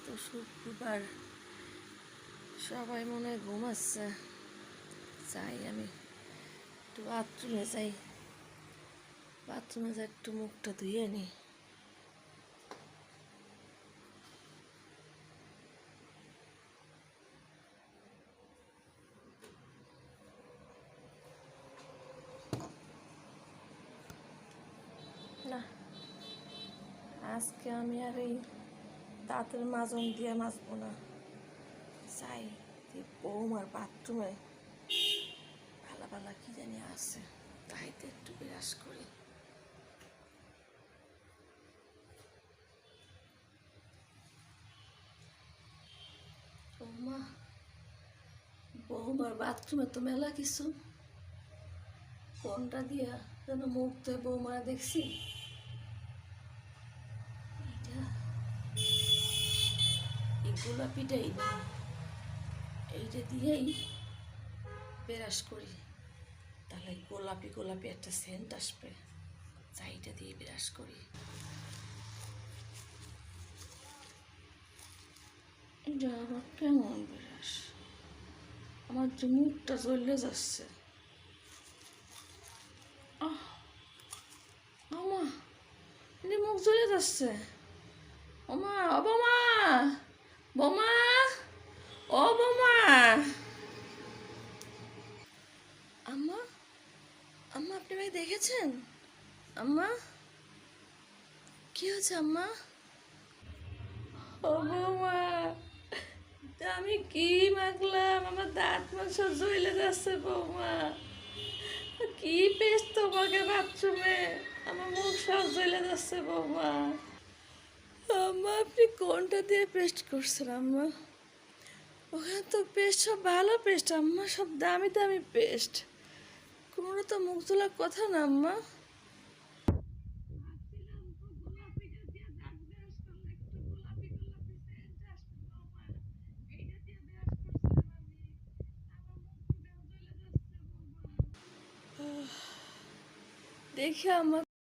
তো শুক্রবার, সবাই মনে হয় ঘুমাচ্ছে। যাই আমি একটু বাথরুমে যাই, একটু মুখটা ধুয়ে নিই। না, আজকে আমি আর এই দাঁতের মাজন দিয়ে মাজবো না। যাই বৌমার বাথরুমে ভালা ভালা কি জানি আছে, তাইতে একটু বিরাজ করি। বৌমার বাথরুমে তো মেলা কিছু, কোনটা দিয়া যেন মুখ ধুয়ে বৌমারা দেখছি। এই গোলাপিটাই না, এইটা দিয়েই ব্রাশ করি, তাহলে গোলাপি গোলাপি একটা সেন্ট আসবে। চাইটা দিয়ে ব্রাশ করি। এটা আবার কেমন ব্রাশ? আমার যে মুখটা জ্বলে যাচ্ছে। আমা, মুখ জ্বলে যাচ্ছে। ওমা, ও বোমা, বোমা, ও বোমা। আম্মা, আম্মা আপনি ভাই দেখেছেন? আম্মা, কি হয়েছে আম্মা? ও বৌমা, আমি কি মাখলাম? আমার দাঁত মাংস জ্বলে যাচ্ছে বৌমা। কি পেস্ট তোমাকে বাথরুমে, আমার মুখ সব জ্বলে যাচ্ছে বৌমা। আম্মা আপনি কোনটা দিয়ে পেস্ট করছেন আম্মা? ওখানে তো পেস্ট সব ভালো পেস্ট আম্মা, সব দামি দামি পেস্ট, কোনোটা তো মুখ তোলার কথা না আম্মা। দেখি আম্মা